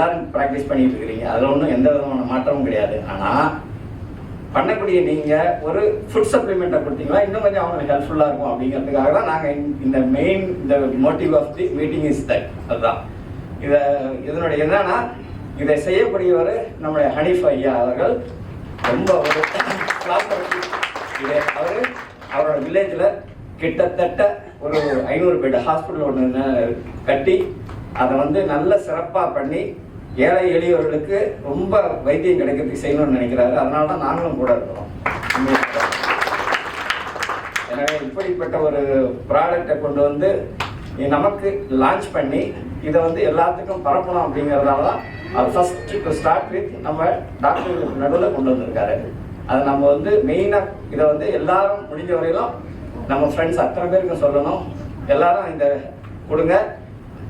எல்லாரும் ப்ராக்டிஸ் பண்ணிட்டு இருக்கிறீங்க, அதில் ஒன்றும் எந்த விதமான மாற்றமும் கிடையாது. ஆனால் பண்ணக்கூடிய நீங்கள் ஒரு ஃபுட் சப்ளிமெண்ட்டை கொடுத்தீங்களா இன்னும் கொஞ்சம் அவங்களுக்கு ஹெல்ப்ஃபுல்லாக இருக்கும் அப்படிங்கிறதுக்காக தான் நாங்கள் இந்த மெயின் இந்த motive of the meeting is that. அதுதான் இதனுடைய என்னன்னா, இதை செய்யக்கூடியவர் நம்முடைய ஹனீஃப் ஐயா அவர்கள். ரொம்ப ஒரு இதை அவரோட வில்லேஜில் கிட்டத்தட்ட ஒரு 500 பெட் ஹாஸ்பிட்டல் ஒன்று கட்டி அதை நல்ல சிறப்பாக பண்ணி ஏழை எளியவர்களுக்கு ரொம்ப வைத்தியம் கிடைக்கிறதுக்கு செய்யணும்னு நினைக்கிறாரு. அதனால தான் நாங்களும் கூட இருக்கிறோம். எனவே இப்படிப்பட்ட ஒரு ப்ராடக்டை கொண்டு நமக்கு லான்ச் பண்ணி இதை எல்லாத்துக்கும் பரப்பணும் அப்படிங்கிறதால தான் அது ஃபர்ஸ்ட் ஸ்டார்ட் வித் நம்ம டாக்டர்களுக்கு நடுவில் கொண்டு வந்திருக்காரு. அதை நம்ம மெயினாக இதை எல்லாரும் முடிஞ்ச வரையிலும் நம்ம ஃப்ரெண்ட்ஸ் அத்தனை பேருக்கும் சொல்லணும். எல்லாரும் இந்த கொடுங்க,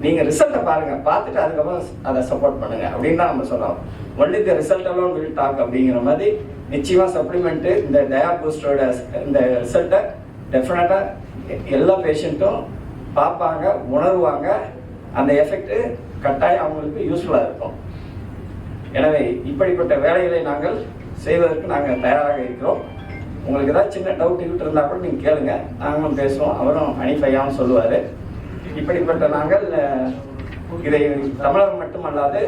நீங்கள் ரிசல்ட்டை பாருங்கள், பார்த்துட்டு அதுக்கப்புறம் அதை சப்போர்ட் பண்ணுங்கள் அப்படின்னு தான் நம்ம சொல்லலாம். Only the result alone will talk அப்படிங்கிற மாதிரி நிச்சயமாக சப்ளிமெண்ட்டு இந்த டயா பூஸ்டரோட இந்த ரிசல்ட்டை டெஃபினட்டாக எல்லா பேஷண்ட்டும் பார்ப்பாங்க, உணர்வாங்க. அந்த எஃபெக்ட் கட்டாயம் அவங்களுக்கு யூஸ்ஃபுல்லாக இருக்கும். எனவே இப்படிப்பட்ட வேலைகளை நாங்கள் செய்வதற்கு நாங்கள் தயாராக இருக்கிறோம். உங்களுக்கு ஏதாவது சின்ன டவுட் இருந்தால் கூட நீங்கள் கேளுங்க, நாங்களும் பேசுவோம். அவரும் ஹனீஃப் ஐயாவும் சொல்லுவார். இப்படிப்பட்ட நாங்கள் இதை தமிழகம் மட்டுமல்லாது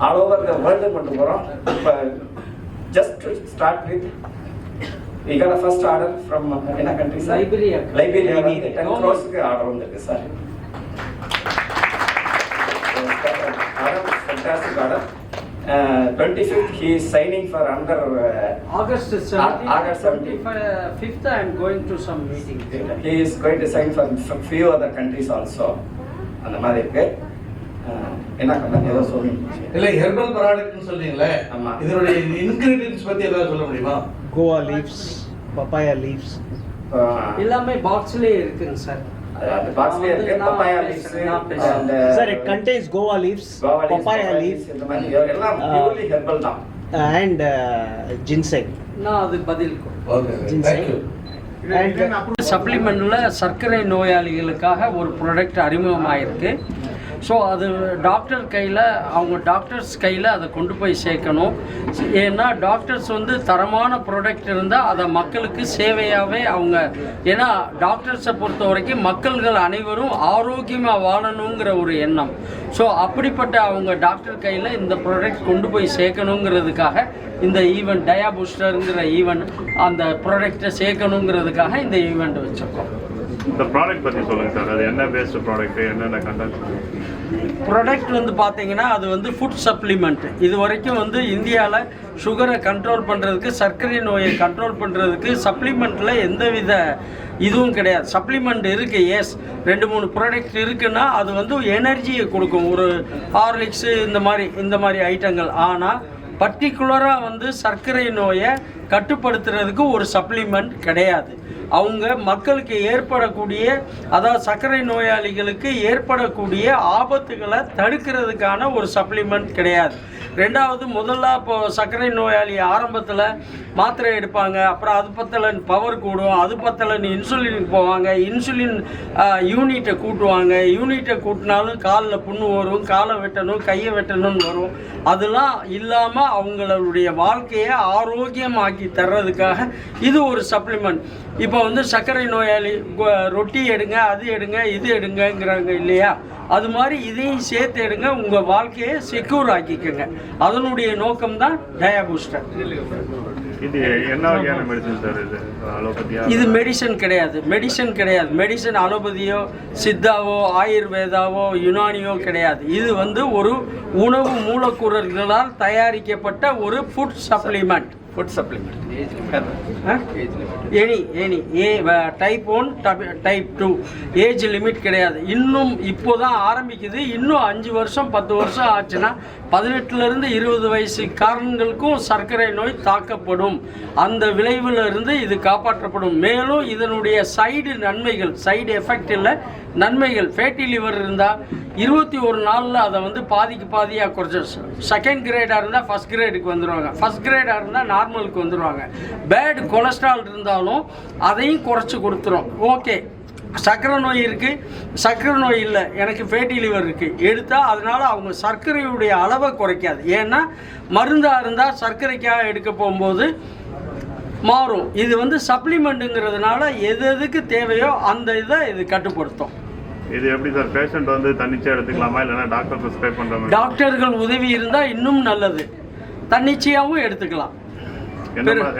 ஆல் ஓவர் த வேர்ல்டு கொண்டு போகிறோம். இப்போ just start with we got a first order from என்ன country sir? Liberia 10 crores order வந்திருக்கு sir. Fantastic order. 25th he is signing for under August 17th. 25th I am going to some meeting. He is going to sign for few other countries also. அந்த மாதிரி இருக்கு. என்ன கண்ணா ஏதோ சொல்லுங்க. இல்ல herbal ப்ராடக்ட்னு சொல்றீங்களே, ஆமா, இதனுடைய இன்கிரிடியன்ட்ஸ் பத்தி ஏதாவது சொல்ல முடியுமா? கோவா லீவ்ஸ், பப்பாயா லீவ்ஸ் எல்லாமே பாக்ஸ்லயே இருக்குங்க சார். அந்த பாக்ஸ்லயே இருக்கு. Papaya leaves and sir, it contains guava leaves, papaya leaves, இந்த மாதிரி எல்லாம் பியூர்லி ஹெர்பல் தான். and ginseng. நான் அது பதில் ஓகே, ginseng. and சப்ளிமெண்ட்ல சர்க்கரை நோயாளிகளுக்காக ஒரு ப்ராடக்ட் அறிமுகமாயிருக்கு. ஸோ அது டாக்டர் கையில், அவங்க டாக்டர்ஸ் கையில் அதை கொண்டு போய் சேர்க்கணும். ஏன்னா டாக்டர்ஸ் தரமான ப்ராடக்ட் இருந்தால் அதை மக்களுக்கு சேவையாகவே அவங்க, ஏன்னா டாக்டர்ஸை பொறுத்த வரைக்கும் மக்கள்கள் அனைவரும் ஆரோக்கியமாக வாழணுங்கிற ஒரு எண்ணம். ஸோ அப்படிப்பட்ட அவங்க டாக்டர் கையில் இந்த ப்ராடக்ட் கொண்டு போய் சேர்க்கணுங்கிறதுக்காக இந்த ஈவெண்ட் டயா பூஸ்டருங்கிற ஈவெண்ட் அந்த ப்ராடக்டை சேர்க்கணுங்கிறதுக்காக இந்த ஈவெண்ட் வச்சுருக்கோம். இந்த ப்ராடக்ட் பற்றி சொல்லுங்கள் சார். அது என்ன பேஸ்டு ப்ராடக்ட், என்னென்ன கண்டென்ட்? ப்ராடக்ட் பார்த்தீங்கன்னா அது ஃபுட் சப்ளிமெண்ட். இது வரைக்கும் இந்தியாவில் சுகரை கண்ட்ரோல் பண்ணுறதுக்கு, சர்க்கரை நோயை கண்ட்ரோல் பண்ணுறதுக்கு சப்ளிமெண்ட்டில் எந்தவித இதுவும் கிடையாது. சப்ளிமெண்ட் இருக்குது, எஸ் 2-3 ப்ராடக்ட் இருக்குன்னா அது எனர்ஜியை கொடுக்கும், ஒரு ஹார்லிக்ஸு இந்த மாதிரி ஐட்டங்கள். ஆனால் பர்டிகுலராக சர்க்கரை நோயை கட்டுப்படுத்துறதுக்கு ஒரு சப்ளிமெண்ட் கிடையாது. அவங்க மக்களுக்கு ஏற்படக்கூடிய, அதாவது சர்க்கரை நோயாளிகளுக்கு ஏற்படக்கூடிய ஆபத்துகளை தடுக்கிறதுக்கான ஒரு சப்ளிமெண்ட் கிடையாது. ரெண்டாவது, முதல்ல இப்போ சர்க்கரை நோயாளி ஆரம்பத்தில் மாத்திரை எடுப்பாங்க, அப்புறம் அது பத்தலன்னு பவர் கூடும், அது பத்தலன்னு இன்சுலினுக்கு போவாங்க, இன்சுலின் யூனிட்டை கூட்டுவாங்க, யூனிட்டை கூட்டினாலும் காலில் புண்ணு வரும், காலை வெட்டணும், கையை வெட்டணும்னு வரும். அதெல்லாம் இல்லாமல் அவங்களுடைய வாழ்க்கையை ஆரோக்கியமாக்கி தர்றதுக்காக இது ஒரு சப்ளிமெண்ட். இப்போ சர்க்கரை நோயாளி ரொட்டி எடுங்க, அது எடுங்க, இது எடுங்கங்கிறாங்க இல்லையா, அது மாதிரி இதையும் சேர்த்து எடுங்க, உங்கள் வாழ்க்கையை செக்யூர் ஆக்கிக்கோங்க. அதனுடைய நோக்கம் தான் டயா பூஸ்டர். இது என்ன வகையான மெடிசன் சார்? இது அலோபதியா? இது மெடிசன் கிடையாது. மெடிசன் அலோபதியோ சித்தாவோ ஆயுர்வேதாவோ யுனானியோ கிடையாது. இது ஒரு உணவு மூலக்கூறுகளால் தயாரிக்கப்பட்ட ஒரு food supplement. Any type 1 type 2 age limit கிடையாது. இன்னும் இப்போதான் ஆரம்பிக்குது. இன்னும் 5 வருஷம் 10 வருஷம் ஆச்சுன்னா 18லேருந்து 20 வயசுக்காரங்களுக்கும் சர்க்கரை நோய் தாக்கப்படும். அந்த விளைவில் இருந்து இது காப்பாற்றப்படும். மேலும் இதனுடைய சைடு எஃபெக்ட் இல்லை, நன்மைகள். ஃபேட்டி லிவர் இருந்தால் 21 நாளில் அதை பாதியாக குறைச்சி, செகண்ட் கிரேடாக இருந்தால் ஃபர்ஸ்ட் கிரேடுக்கு வந்துடுவாங்க, ஃபர்ஸ்ட் கிரேடாக இருந்தால் நார்மலுக்கு வந்துடுவாங்க. பேட் கொலஸ்ட்ரால் இருந்தாலும் அதையும் குறைச்சி கொடுத்துரும். ஓகே, சர்க்கரை நோய் இருக்குது, சர்க்கரை நோய் இல்லை, எனக்கு ஃபேட்டி லிவர் இருக்குது எடுத்தால் அதனால் அவங்க சர்க்கரையுடைய அளவை குறைக்காது. ஏன்னா மருந்தாக இருந்தால் சர்க்கரைக்காக எடுக்க போகும்போது மாறும். இது வந்து சப்ளிமெண்ட்டுங்கிறதுனால எது எதுக்கு தேவையோ அந்த இதை இது கட்டுப்படுத்தும். இது எப்படி சார், பேஷண்ட் வந்து தன்னிச்சையாக எடுத்துக்கலாமா இல்லைன்னா டாக்டர் ப்ரிஸ்கிரைப் பண்ணுற மாதிரி? டாக்டர்கள் உதவி இருந்தால் இன்னும் நல்லது, தன்னிச்சையாகவும் எடுத்துக்கலாம்.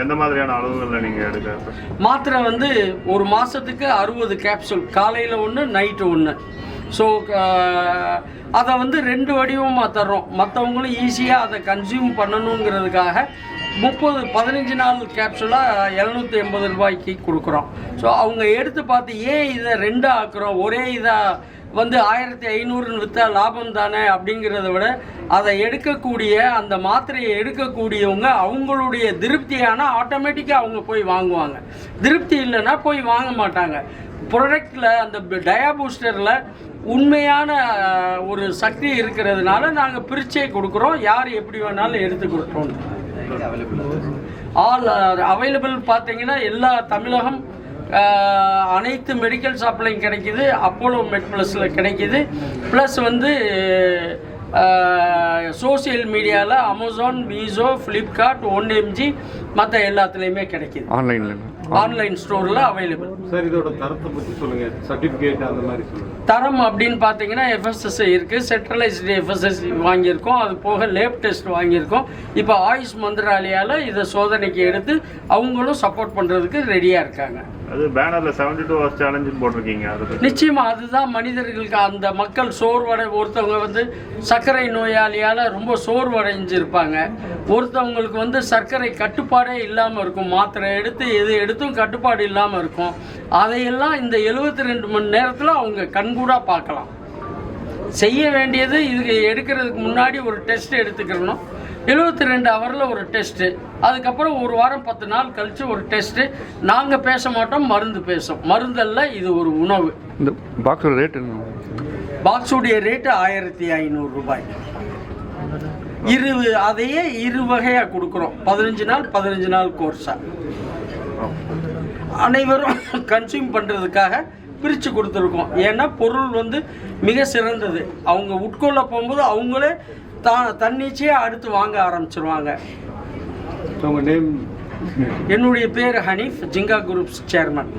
எந்த மாதிரியான அளவுகளில் நீங்கள் எடுக்க? மாத்திரை வந்து ஒரு மாதத்துக்கு 60 கேப்சூல், காலையில் ஒன்று நைட்டு ஒன்று. ஸோ அதை வந்து 2 வடிவமாக தர்றோம். மற்றவங்களும் ஈஸியாக அதை கன்சியூம் பண்ணணுங்கிறதுக்காக 15 நாள் கேப்சூலாக 780 ரூபாய்க்கு கொடுக்குறோம். ஸோ அவங்க எடுத்து பார்த்து ஏன் இதை 2 ஆக்குறோம், ஒரே இதாக வந்து 1500 விற்றா லாபம் தானே அப்படிங்கிறத விட அதை எடுக்கக்கூடிய அந்த மாத்திரையை எடுக்கக்கூடியவங்க அவங்களுடைய திருப்தியான ஆட்டோமேட்டிக்காக அவங்க போய் வாங்குவாங்க. திருப்தி இல்லைன்னா போய் வாங்க மாட்டாங்க. ப்ராடக்டில் அந்த டயாபூஸ்டரில் உண்மையான ஒரு சக்தி இருக்கிறதுனால நாங்கள் பிரிச்சே கொடுக்குறோம். யார் எப்படி வேணாலும் எடுத்து கொடுக்குறோம். ஆல் அவைலபிள் பார்த்தீங்கன்னா எல்லா தமிழகம் அனைத்து மெடிக்கல் ஷாப்லையும் கிடைக்கிது, அப்போலோ மெட்ப்ளஸில் கிடைக்கிது. ப்ளஸ் வந்து சோசியல் மீடியாவில் அமேசான், மீஷோ, ஃப்ளிப்கார்ட், 1mg மற்ற எல்லாத்துலேயுமே கிடைக்கிது. ஆன்லைன் ஸ்டோரில் அவைலபிள். சார் இதோட தரத்தை பற்றி சொல்லுங்கள், சர்டிஃபிகேட் அந்த மாதிரி சொல்லுங்கள். தரம் அப்படின்னு பார்த்தீங்கன்னா FSSAI இருக்குது, சென்ட்ரலைஸ்டு FSSAI வாங்கியிருக்கோம். அது போக லேப் டெஸ்ட் வாங்கியிருக்கோம். இப்போ ஆயுஷ் மந்திராலயால் இதை சோதனைக்கு எடுத்து அவங்களும் சப்போர்ட் பண்ணுறதுக்கு ரெடியாக இருக்காங்க. அது பேனரில் 72 hours சேலஞ்சுன்னு போட்டிருக்கீங்க. அது நிச்சயமாக அதுதான் மனிதர்களுக்கு அந்த மக்கள் சோர்வடை, ஒருத்தவங்க வந்து சர்க்கரை நோயாளியால் ரொம்ப சோர்வடைஞ்சிருப்பாங்க, ஒருத்தவங்களுக்கு வந்து சர்க்கரை கட்டுப்பாடே இல்லாமல் இருக்கும், மாத்திரை எடுத்து எது எடுத்தும் கட்டுப்பாடு இல்லாமல் இருக்கும். அதையெல்லாம் இந்த 72 மணி நேரத்தில் அவங்க கண்கூடாக பார்க்கலாம். செய்ய வேண்டியது இது எடுக்கிறதுக்கு முன்னாடி ஒரு டெஸ்ட் எடுத்துக்கிறணும். 72 ஹவரில் ஒரு டெஸ்ட்டு, அதுக்கப்புறம் ஒரு வாரம் 10 நாள் கழித்து ஒரு டெஸ்ட்டு. நாங்கள் பேச மாட்டோம், மருந்து பேசும். மருந்தல்ல, இது ஒரு உணவு. இந்த பாக்ஸோட ரேட் என்ன? பாக்ஸுடைய ரேட்டு 1500 ரூபாய். அதையே 2 வகையாக கொடுக்குறோம். 15 நாள் 15 நாள் கோர்ஸாக அனைவரும் கன்சியூம் பண்ணுறதுக்காக பிரித்து கொடுத்துருக்கோம். ஏன்னா பொருள் வந்து மிக சிறந்தது. அவங்க உட்கொள்ள போகும்போது அவங்களே தன்னிச்சையாக அடுத்து வாங்க ஆரம்பிச்சிருவாங்க. உங்கள் நேம்? என்னுடைய பேர் ஹனீஃப், ஜிங்கா குரூப்ஸ் சேர்மன்.